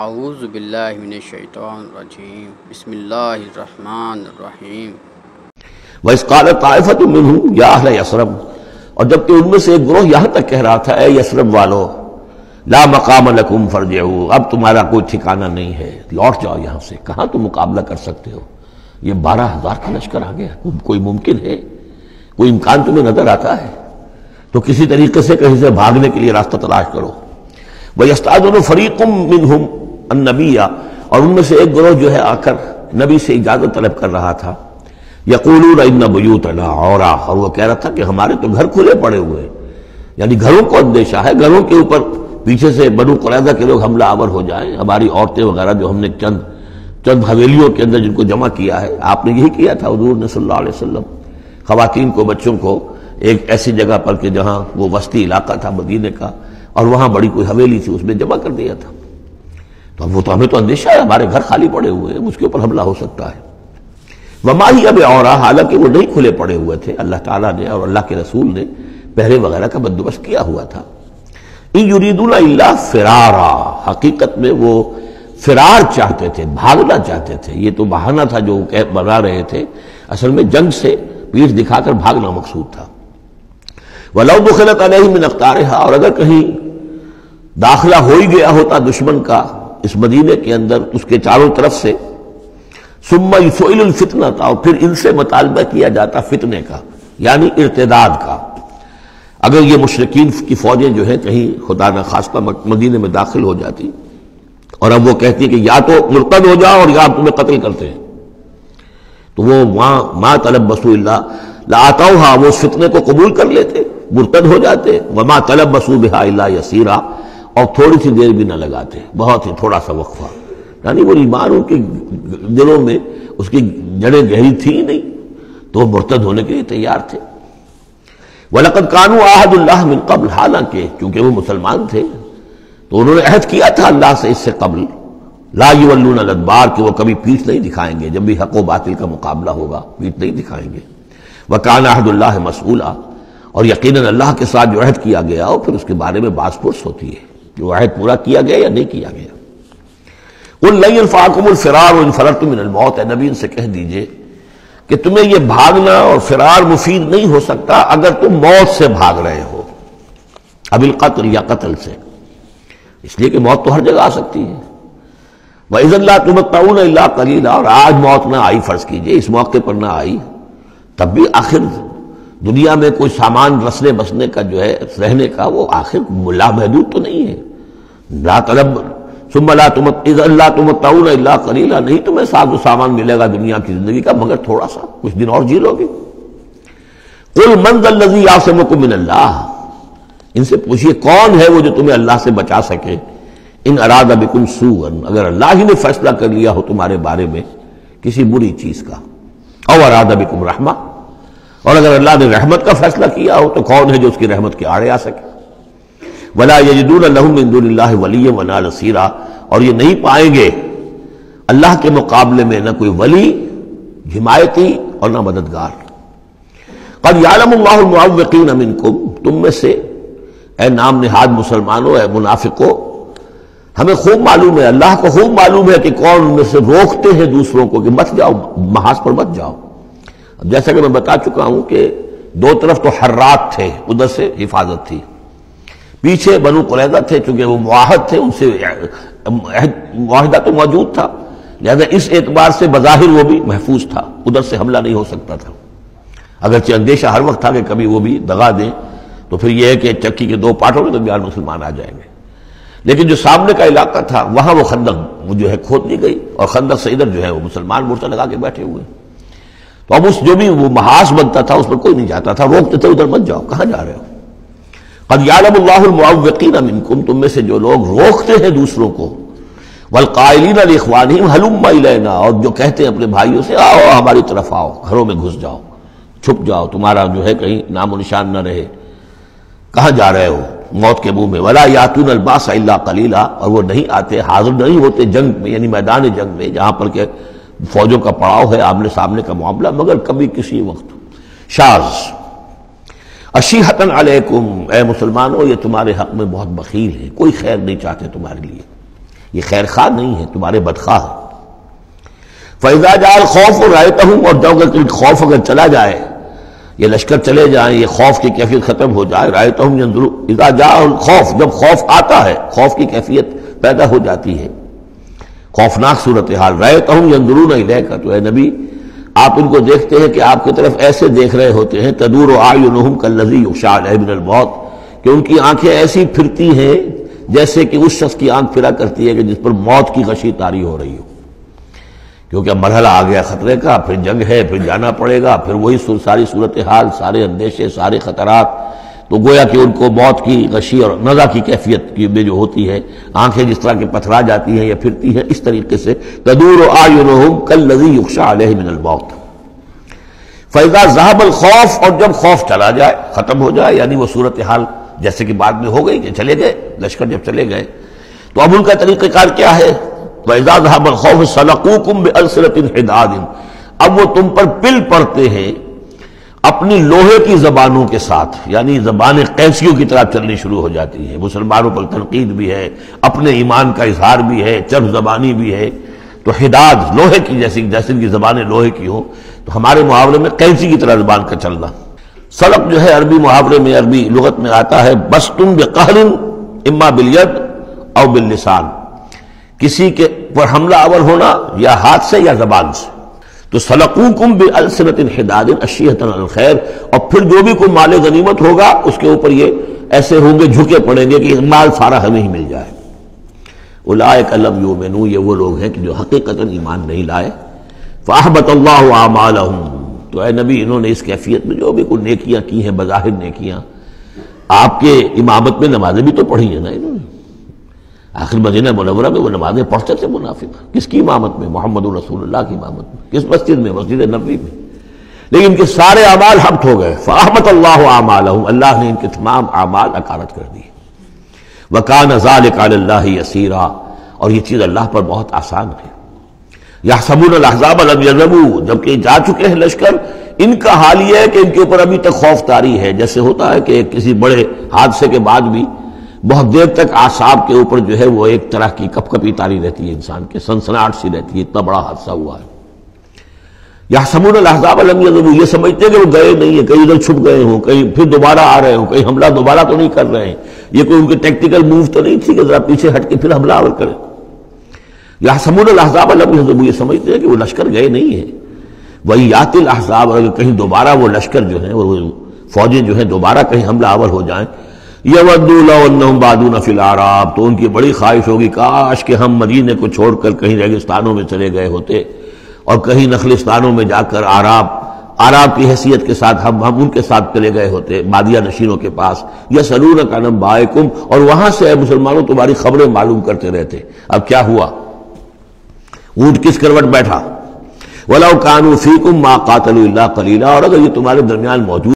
اعوذ باللہ من الشیطان الرجیم بسم اللہ الرحمن الرحیم وَإِذْ قَالَتْ طَائِفَةٌ مِّنْهُمْ يَا أَهْلَ يَثْرِبَ، اور جبکہ ان میں سے ایک گروہ یہاں تک کہہ رہا تھا اے یثرب والو لا مقام لکم فارجعوا، اب تمہارا کوئی ٹھکانہ نہیں ہے، لوٹ جاؤ یہاں سے، کہاں تم مقابلہ کر سکتے ہو، یہ 12,000 کا لشکر آ گیا، کوئی ممکن ہے، کوئی امکان تمہیں نظر آتا ہے تو کسی طریقے سے کہیں سے بھاگنے کے لیے راستہ تلاش کرو۔ وَيَسْتَأْذِنُ فَرِيقٌ مِّنْهُمْ النَّبِيَّ، اور ان میں سے ایک گروہ جو ہے آ کر نبی سے اجازت طلب کر رہا تھا، یقولون ان بیوتنا عورا، اور وہ کہہ رہا تھا کہ ہمارے تو گھر کھلے پڑے ہوئے ہیں، یعنی گھروں کو اندیشہ ہے، گھروں کے اوپر پیچھے سے بنو قریظہ کے لوگ حملہ آور ہو جائیں، ہماری عورتیں وغیرہ جو ہم نے چند حویلیوں کے اندر جن کو جمع کیا ہے، آپ نے یہی کیا تھا حضور نے صلی اللہ علیہ وسلم، خواتین کو بچوں کو ایک ایسی جگہ پر کہ جہاں وہ وسطی علاقہ تھا مدینے کا اور وہاں بڑی کوئی حویلی تھی اس میں جمع کر دیا تھا، تو اب وہ تو ہمیں تو اندیشہ ہے، ہمارے گھر خالی پڑے ہوئے ہیں، اس کے اوپر حملہ ہو سکتا ہے۔ وما ہی اب عورا، حالانکہ وہ نہیں کھلے پڑے ہوئے تھے، اللہ تعالیٰ نے اور اللہ کے رسول نے پہرے وغیرہ کا بندوبست کیا ہوا تھا۔ ان یریدون الا فرارا، حقیقت میں وہ فرار چاہتے تھے، بھاگنا چاہتے تھے، یہ تو بہانہ تھا جو بنا رہے تھے، اصل میں جنگ سے پیٹھ دکھا کر بھاگنا مقصود تھا۔ وَلَوْ دُخِلَتْ عَلَيْهِمْ مِنْ أَقْطَارِهَا، اور اگر کہیں داخلہ ہو ہی گیا ہوتا دشمن کا اس مدینے کے اندر اس کے چاروں طرف سے، ثُمَّ يُسْئِلُ الْفِتْنَةَ، اور پھر ان سے مطالبہ کیا جاتا فتنے کا، یعنی ارتداد کا۔ اگر یہ مشرکین کی فوجیں جو ہیں کہیں خدا نہ خواستہ مدینے میں داخل ہو جاتی اور اب وہ کہتی ہے کہ یا تو مرتد ہو جاؤ اور یا تمہیں قتل کرتے ہیں، تو وہ ما تلبسوا الا لآتوها، وہ اس فتنے کو قبول کر لیتے، مرتد ہو جاتے، وما تلبسوا بها الا یسیرا، اور تھوڑی سی دیر بھی نہ لگاتے، بہت ہی تھوڑا سا وقفہ، یعنی وہ ایمان ان کے دلوں میں اس کی جڑیں گہری تھی نہیں تو وہ مرتد ہونے کے لیے تیار تھے۔ وَلَقَدْ كَانُوا عَاهَدُوا اللَّهِ مِنْ قَبْلُ، حالانکہ چونکہ وہ مسلمان تھے تو انہوں نے عہد کیا تھا اللہ سے اس سے قبل، لا يولون الادبار، کہ وہ کبھی پیٹھ نہیں دکھائیں گے، جب بھی حق و باطل کا مقابلہ ہوگا پیٹھ نہیں دکھائیں گے۔ وَكَانَ عَهْدُ اللَّهِ مَسْئُولًا، اور یقیناً اللہ کے ساتھ جو عہد کیا گیا اور پھر اس کے بارے میں باز پرس ہوتی ہے جو عہد پورا کیا گیا یا نہیں کیا گیا۔ قُلْ لَن يَنفَعَكُمُ الْفِرَارُ إِنْ فَرَرْتُم مِّنَ الْمَوْتِ، اے نبی ان سے کہہ دیجئے کہ تمہیں یہ بھاگنا اور فرار مفید نہیں ہو سکتا اگر تم موت سے بھاگ رہے ہو، اب القتل یا قتل سے، اس لیے کہ موت تو ہر جگہ آ سکتی ہے۔ وَإِذًا لَّا تُمَتَّعُونَ إِلَّا قَلِيلًا، اور آج موت نہ آئی، فرض کیجئے اس موقع پر نہ آئی، تب بھی آخر دنیا میں کوئی سامان رسنے بسنے کا جو ہے رہنے کا وہ آخر لامحدود تو نہیں ہے۔ لا طلب ثم لا تمتعون الا قلیلا، نہیں تمہیں ساز و سامان ملے گا دنیا کی زندگی کا مگر تھوڑا سا، کچھ دن اور جی لو گے۔ قل من ذا الذی یعصمکم من اللہ، ان سے پوچھئے کون ہے وہ جو تمہیں اللہ سے بچا سکے، ان اراد بکم سوءا، اگر اللہ ہی نے فیصلہ کر لیا ہو تمہارے بارے میں کسی بری چیز کا، او اراد بکم رحمہ، اور اگر اللہ نے رحمت کا فیصلہ کیا ہو تو کون ہے جو اس کی رحمت کے آڑے آ سکے۔ ولا یجدون لهم من دون اللہ ولیا ولا نصیرا، اور یہ نہیں پائیں گے اللہ کے مقابلے میں نہ کوئی ولی حمایتی اور نہ مددگار۔ قد یعلم اللہ المعوقین منکم، تم میں سے اے نام نہاد مسلمانوں، اے منافقوں، ہمیں خوب معلوم ہے، اللہ کو خوب معلوم ہے کہ کون ان میں سے روکتے ہیں دوسروں کو کہ مت جاؤ، محاذ پر مت جاؤ۔ اب جیسا کہ میں بتا چکا ہوں کہ دو طرف تو حرات تھے، ادھر سے حفاظت تھی، پیچھے بنو قریظہ تھے، چونکہ وہ معاہد تھے، ان سے معاہدہ تو موجود تھا، لہذا اس اعتبار سے بظاہر وہ بھی محفوظ تھا، ادھر سے حملہ نہیں ہو سکتا تھا، اگرچہ اندیشہ ہر وقت تھا کہ کبھی وہ بھی دغا دیں تو پھر یہ ہے کہ چکی کے دو پارٹوں کے درمیان مسلمان آ جائیں گے۔ لیکن جو سامنے کا علاقہ تھا وہاں وہ خندق وہ جو ہے کھود دی گئی، اور خندق سے ادھر جو ہے وہ مسلمان مورچہ لگا کے بیٹھے ہوئے، تو اب اس جو بھی وہ محاذ بنتا تھا اس پر کوئی نہیں جاتا تھا، روکتے تھے ادھر مت جاؤ، کہاں جا رہے ہو۔ قد یعلم اللہ المعوقین منکم، تم میں سے جو لوگ روکتے ہیں دوسروں کو، والقائلین لاخوانہم ہلم الینا، اور جو کہتے ہیں اپنے بھائیوں سے آؤ ہماری طرف آؤ، گھروں میں گھس جاؤ، چھپ جاؤ، تمہارا جو ہے کہیں نام و نشان نہ رہے، کہاں جا رہے ہو موت کے منہ میں۔ ولا یاتون الباس الا قلیلا، اور وہ نہیں آتے، حاضر نہیں ہوتے جنگ میں، یعنی میدان جنگ میں جہاں پر کہ فوجوں کا پڑاؤ ہے، آمنے سامنے کا معاملہ، مگر کبھی کسی وقت۔ شاذ اشیحتن علیکم، اے مسلمانوں یہ تمہارے حق میں بہت بخیل ہے، کوئی خیر نہیں چاہتے تمہارے لیے۔ یہ خیر خواہ نہیں ہے، تمہارے بدخواہ ہے۔ فَإِذَا جَاءَ الْخَوْفُ رَأَيْتَهُمْ، اور جب خوف اگر چلا جائے، یہ لشکر چلے جائیں، یہ خوف کی کیفیت ختم ہو جائے، رَأَيْتَهُمْ يَنظُرُونَ، اذا جاء الخوف، جب خوف آتا ہے، خوف کی کیفیت پیدا ہو جاتی ہے، خوفناک صورتحال، رَأَيْتَهُمْ يَنظُرُونَ إِلَيْكَ، تو اے نبی آپ ان کو دیکھتے ہیں کہ آپ کی طرف ایسے دیکھ رہے ہوتے ہیں، تدور اعینہم کالذی یغشی علیہ من الموت، کہ ان کی آنکھیں ایسی پھرتی ہیں جیسے کہ اس شخص کی آنکھ پھرا کرتی ہے کہ جس پر موت کی غشی طاری ہو رہی ہو، کیونکہ اب مرحلہ آ گیا خطرے کا، پھر جنگ ہے، پھر جانا پڑے گا، پھر وہی ساری صورتحال، سارے اندیشے، سارے خطرات، تو گویا کہ ان کو موت کی غشی اور نزع کی کیفیت میں جو ہوتی ہے، آنکھیں جس طرح کے پتھرا جاتی ہیں یا پھرتی ہیں، اس طریقے سے تدور اعینہم کالذی یغشی علیہ من الموت۔ فَإِذَا ذَهَبَ الْخَوْفُ، اور جب خوف چلا جائے، ختم ہو جائے، یعنی وہ صورتحال جیسے کہ بعد میں ہو گئی کہ چلے گئے لشکر، جب چلے گئے تو اب ان کا طریقہ کار کیا ہے؟ وَإِذَا ذَهَبَ الْخَوْفُ سَلَقُوكُمْ بِأَلْسِنَةٍ حِدَادٍ، اب وہ تم پر پل پڑتے ہیں اپنی لوہے کی زبانوں کے ساتھ، یعنی زبانیں قینچیوں کی طرح چلنی شروع ہو جاتی ہیں، مسلمانوں پر تنقید بھی ہے، اپنے ایمان کا اظہار بھی ہے، چرب زبانی بھی ہے، تو حداد لوہے کی جیسے ان کی زبانیں لوہے کی ہوں، تو ہمارے محاورے میں قینچی کی طرح زبان کا چلنا۔ سلق جو ہے عربی محاورے میں، عربی لغت میں آتا ہے بسطن بقہر اما بالید او باللسان، کسی کے پر حملہ آور ہونا یا ہاتھ سے یا زبان سے۔ تو سلقوکم بألسنۃ حداد اشیۃ علی الخیر، اور پھر جو بھی کوئی مال غنیمت ہوگا اس کے اوپر یہ ایسے ہوں گے، جھکے پڑیں گے کہ مال سارا ہمیں ہی مل جائے۔ اولئک لم یؤمنوا، یہ وہ لوگ ہیں کہ جو حقیقتاً ایمان نہیں لائے۔ فاحبط اللہ اعمالہم، تو اے نبی انہوں نے اس کیفیت میں جو بھی کوئی نیکیاں کی ہیں، بظاہر نیکیاں، آپ کے امامت میں نمازیں بھی تو پڑھی ہیں نا انہوں نے، آخر مدینہ منورہ میں وہ نمازیں پڑھتے تھے منافق، کس کی امامت میں؟ محمد رسول اللہ کی امامت میں، کس مسجد میں؟ مسجد نبوی میں، لیکن ان کے سارے اعمال حبط ہو گئے۔ فاحبط اللہ اعمالہم، اللہ نے ان کے تمام اعمال اکارت کر دیے۔ وَكَانَ ذَلِكَ عَلَى اللَّهِ يَسِيرًا، اور یہ چیز اللہ پر بہت آسان ہے۔ يَحْسَبُونَ الْأَحْزَابَ لَمْ يَذْهَبُوا، جبکہ جا چکے ہیں لشکر، ان کا حال یہ ہے کہ ان کے اوپر ابھی تک خوف طاری ہے، جیسے ہوتا ہے کہ کسی بڑے حادثے کے بعد بھی بہت دیر تک اعصاب کے اوپر جو ہے وہ ایک طرح کی کپ کپی طاری رہتی ہے، انسان کے سنسناہٹ سی رہتی ہے، اتنا بڑا حادثہ ہوا ہے۔ يَحْسَبُونَ الْأَحْزَابَ لَمْ يَذْهَبُوا، یہ سمجھتے ہیں کہ وہ گئے نہیں ہیں، کہیں ادھر چھپ گئے ہوں، کہیں پھر دوبارہ آ رہے ہوں، کہیں حملہ دوبارہ تو نہیں کر رہے ہیں، یہ کوئی ان کی ٹیکٹیکل موو تو نہیں تھی کہ ذرا پیچھے ہٹ کے پھر حملہ آور کریں۔ يَحْسَبُونَ الْأَحْزَابَ لَمْ يَذْهَبُوا، یہ سمجھتے ہیں کہ وہ لشکر گئے نہیں ہیں۔ وہی یَأْتِي الْأَحْزَابُ، اگر کہیں دوبارہ وہ لشکر جو ہیں، وہ فوجیں جو ہیں دوبارہ کہیں حملہ آور ہو جائیں، يَوَدُّوا لَوْ أَنَّهُمْ بَادُونَ فِي الْأَعْرَابِ، تو ان کی بڑی خواہش ہوگی کاش کہ ہم مدینے کو چھوڑ کر کہیں ریگستانوں میں چلے گئے ہوتے، اور کہیں نخلستانوں میں جا کر آراب کی حیثیت کے ساتھ ہم ان کے ساتھ چلے گئے ہوتے، بادیہ نشینوں کے پاس۔ یسألونک عن انبائکم، اور وہاں سے اے مسلمانوں تمہاری خبریں معلوم کرتے رہتے، اب کیا ہوا، اونٹ کس کروٹ بیٹھا۔ وَلَوْ كَانُوا فِيكُمْ مَا قَاتَلُوا إِلَّا قَلِيلًا، اور اگر یہ تمہارے درمیان موجود